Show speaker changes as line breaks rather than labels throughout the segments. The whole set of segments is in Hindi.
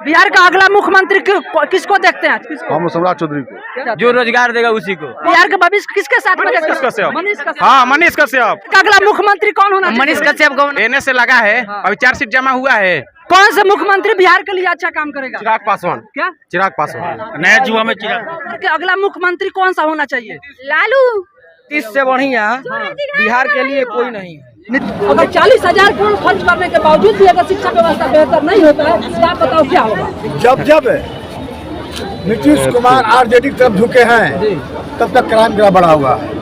बिहार का अगला मुख्यमंत्री किसको देखते हैं?
हम सम्राट चौधरी को।
जो रोजगार देगा उसी को।
बिहार का भविष्य किसके साथ में देखते हैं?
मनीष कश्यप। हाँ, मनीष कश्यप।
अगला मुख्यमंत्री कौन होना?
मनीष कश्यप को
एनए से लगा है, अभी 4 सीट जमा हुआ है।
कौन सा मुख्यमंत्री बिहार के लिए अच्छा काम करेगा?
चिराग पासवान।
क्या?
चिराग पासवान। नया युवा में चिराग।
अगला मुख्यमंत्री कौन सा होना चाहिए?
लालू।
इससे बढ़िया बिहार के लिए कोई नहीं। अगर 40,000 करोड़ खर्च करने के बावजूद भी अगर शिक्षा व्यवस्था बेहतर नहीं होता है तो आप बताओ क्या होगा?
जब नीतीश कुमार आरजेडी की तरफ झुके हैं तब तक क्राइम ग्राफ बढ़ा हुआ है।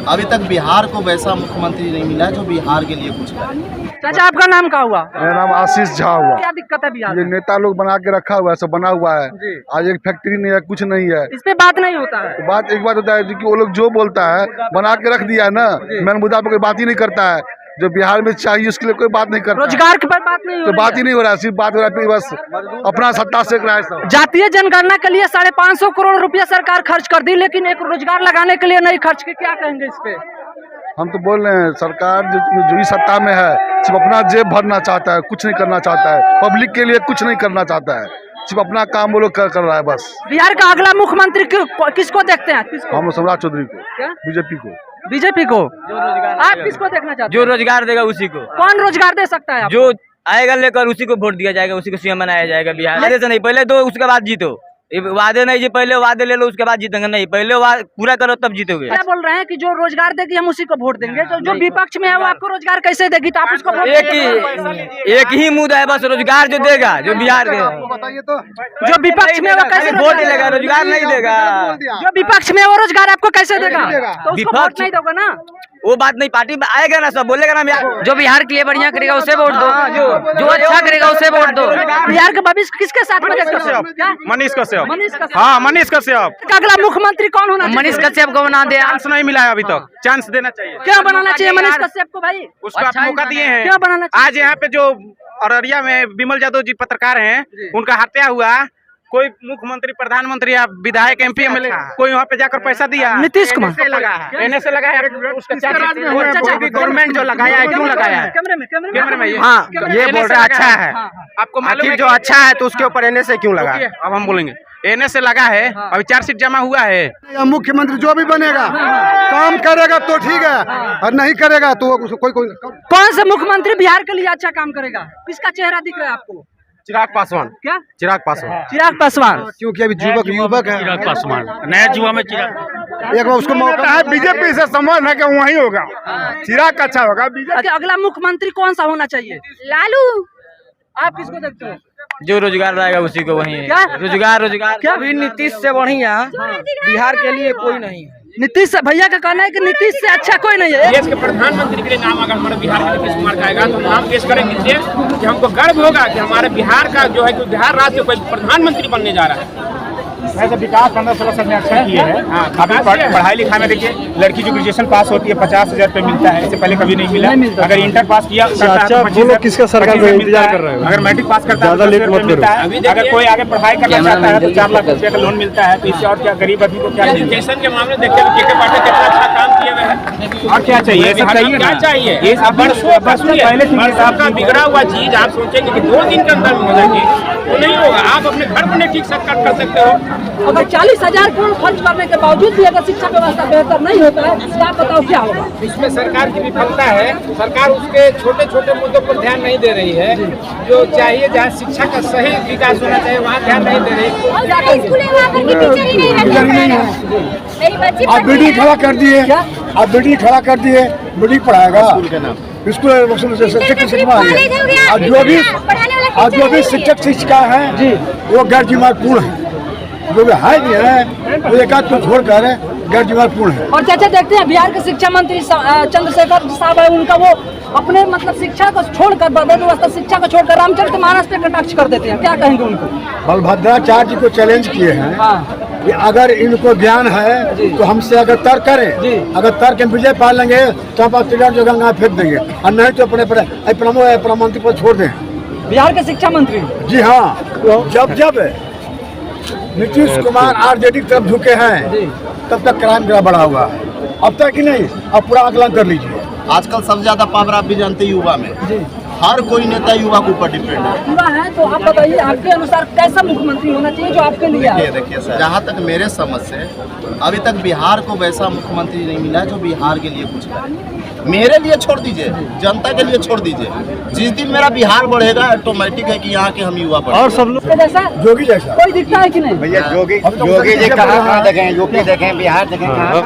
अभी तक बिहार को वैसा मुख्यमंत्री नहीं मिला जो बिहार के लिए कुछ करे।
चाचा आपका नाम क्या हुआ?
मेरा नाम आशीष झा हुआ।
क्या दिक्कत है बिहार
ये
में?
नेता लोग बना के रखा हुआ है, सब बना हुआ है। आज एक फैक्ट्री नहीं है, कुछ नहीं है।
इस पे बात नहीं होता है।
तो बात एक बात होता है कि वो लोग जो बोलता है बना के रख दिया है ना, मेन मुद्दा पर कोई बात ही नहीं करता है। जो बिहार में चाहिए उसके लिए कोई बात नहीं करता।
रोजगार के पर बात नहीं हो
तो
रही
बात
है।
ही नहीं हो रहा है, सिर्फ बात हो रहा है बस अपना सत्ता से रहा है सब।
जातीय जनगणना के लिए 550 करोड़ रुपया सरकार खर्च कर दी, लेकिन एक रोजगार लगाने के लिए नहीं खर्च की। क्या कहेंगे इस पे?
हम तो बोल रहे हैं सरकार जो इस सत्ता में है सिर्फ अपना जेब भरना चाहता है, कुछ नहीं करना चाहता है। पब्लिक के लिए कुछ नहीं करना चाहता है, सिर्फ अपना काम वो लोग कर रहा है बस।
बिहार का अगला मुख्यमंत्री किसको देखते हैं? किसको?
हम सम्राट चौधरी को।
क्या?
बीजेपी को।
बीजेपी को। आप किसको देखना चाहते हैं?
जो रोजगार देगा उसी को।
कौन रोजगार दे सकता है?
जो आएगा लेकर उसी को वोट दिया जाएगा, उसी को सीएम बनाया जाएगा। बिहार से नहीं, पहले तो उसके बाद जीतो। वादे नहीं जी, पहले वादे ले लो उसके बाद जीतेंगे। नहीं, पहले पूरा करो तब जीतोगे।
क्या बोल रहे हैं कि जो रोजगार देगी हम उसी को वोट देंगे? तो जो विपक्ष में है वो आपको रोजगार कैसे देगी? तो आप उसको वोट
एक ही मुद्दा है बस, रोजगार जो देगा, जो बिहार के
बताइए तो।
जो विपक्ष में वो कैसे
वोट देगा, रोजगार नहीं देगा।
जो विपक्ष में वो रोजगार आपको कैसे देगा? तो उसको वोट नहीं दोगे ना।
वो बात नहीं, पार्टी में आएगा ना, सब बोलेगा ना।
जो बिहार के लिए बढ़िया करेगा उसे वोट दो, जो अच्छा करेगा उसे वोट दो। बिहार का भविष्य किसके साथ में देखते हैं? क्या?
मनीष कश्यप।
मनीष कश्यप।
हाँ, मनीष कश्यप।
अगला मुख्यमंत्री कौन होना? मनीष कश्यप को बना दे।
चांस नहीं मिला है अभी तक, चांस देना चाहिए।
क्या बनाना चाहिए मनीष कश्यप को भाई?
उसको आप मौका दिए हैं।
क्या बनाना चाहिए?
आज यहाँ पे जो अररिया में विमल यादव जी पत्रकार हैं, उनका हत्या हुआ। कोई मुख्यमंत्री, प्रधानमंत्री या विधायक, एमपी, एमएलए कोई वहाँ पे जाकर पैसा दिया?
नीतीश कुमार
से लगा है, एनए से लगा है। उसका गवर्नमेंट जो लगाया है, क्यों लगाया है? कैमरे में हाँ, ये बोल रहा है अच्छा है। आपको मालूम है जो अच्छा है तो उसके ऊपर एनए से क्यों लगा? अब हम बोलेंगे एनए से लगा है, अभी 4 सीट जमा हुआ है।
मुख्यमंत्री जो भी बनेगा काम करेगा तो ठीक है, और नहीं करेगा तो कोई
कौन सा मुख्यमंत्री बिहार के लिए अच्छा काम करेगा? किसका चेहरा दिख रहा है आपको?
चिराग पासवान।
क्या?
चिराग पासवान।
चिराग पासवान।
क्योंकि अभी युवक है।
चिराग पासवान नया युवा में चिराग।
एक बार उसको मौका है, बीजेपी से संबंध है कि वही होगा, चिराग अच्छा होगा। बीजेपी
अगला मुख्यमंत्री कौन सा होना चाहिए?
लालू।
आप किसको देखते हो?
जो रोजगार रहेगा उसी को। वही
क्या?
रोजगार।
क्या? अभी नीतीश से बढ़िया बिहार के लिए कोई नहीं है। नीतीश से, भैया का कहना है कि नीतीश से अच्छा कोई नहीं है।
देश के प्रधानमंत्री के लिए नाम अगर हमारे बिहार का नीतीश कुमार का आएगा तो नाम पेश करेंगे कि हमको गर्व होगा कि हमारे बिहार का जो है कि बिहार राज्य कोई प्रधानमंत्री बनने जा रहा है।
वैसे विकास 15-16 साल में अच्छा किए हैं। अभी पढ़ाई लिखाई में देखिए, लड़की जो ग्रेजुएशन पास होती है 50,000 रुपये मिलता है, इससे पहले कभी नहीं मिला। अगर इंटर पास किया
किसका सरकार का इंतजार कर रहे हो?
अगर मैट्रिक पास करता है मिलता है। अगर कोई आगे पढ़ाई करना चाहता है तो 4 लाख रुपये का लोन मिलता है। तो इससे और क्या गरीब आदमी को क्या?
एजुकेशन के मामले देखते हैं कि पार्टी कितना अच्छा काम किए हुए हैं।
और क्या चाहिए?
क्या चाहिए? ये पहले बिगड़ा हुआ चीज आप सोचेंगे कि 2 दिन के अंदर हो जाएगी तो नहीं होगा। आप अपने घर को नहीं ठीक से कर सकते हो।
अगर 40,000 करोड़ खर्च करने के बावजूद भी अगर शिक्षा व्यवस्था बेहतर नहीं होता है तो आप बताओ क्या होगा?
इसमें सरकार की विफलता है। सरकार उसके छोटे छोटे मुद्दों पर ध्यान नहीं दे रही है। जो चाहिए, जहाँ शिक्षा का सही विकास होना चाहिए वहाँ ध्यान नहीं दे रही।
आप बीडी खड़ा कर दिए, आप बीडी खड़ा कर दिए, बीडी पढ़ाएगा स्कूल शिक्षक। और जो भी शिक्षक शिक्षिका है वो गैर जिम्मेदारपूर्ण है, जो भी है भी है वो एक आध को छोड़कर गैर जिम्मेदारपूर्ण है।
और चाचा देखते हैं बिहार के शिक्षा मंत्री चंद्रशेखर साहब है, उनका वो अपने मतलब शिक्षा को छोड़कर, व्यवस्था शिक्षा को छोड़कर रामचरितमानस पे कटाक्ष कर देते हैं। क्या कहेंगे उनको?
बलभद्राचार्य जी को चैलेंज किए हैं कि अगर इनको ज्ञान है तो हमसे अगर तर्क करें, अगर तर्क में विजय पा लेंगे तो हम तिलक जो गंगा फेंक देंगे, और नहीं तो अपने प्रधानमंत्री को छोड़ दें।
बिहार के शिक्षा मंत्री?
जी हाँ। जब नीतीश कुमार आरजेडी की तरफ झुके हैं तब तक क्राइम ग्राफ बढ़ा हुआ है। अब तक ही नहीं, अब पूरा आकलन कर लीजिए।
आजकल सबसे ज्यादा पावर आप भी जानते हैं युवा में। हर कोई नेता युवा के ऊपर डिपेंड है।
युवा है तो आप बताइए आपके अनुसार कैसा मुख्यमंत्री होना चाहिए जो आपके लिए आए?
देखिए सर, जहाँ तक मेरे समझ से अभी तक बिहार को वैसा मुख्यमंत्री नहीं मिला है जो बिहार के लिए कुछ करे। मेरे लिए छोड़ दीजिए, जनता के लिए छोड़ दीजिए। जिस दिन मेरा बिहार बढ़ेगा ऑटोमेटिक है कि यहाँ के हम युवा बढ़ेंगे।
और सब लोग
जैसा
जोगी जैसा
कोई दिखता है कि नहीं?
भैया जोगी जी कहाँ देखें, यूपी देखें, बिहार देखें,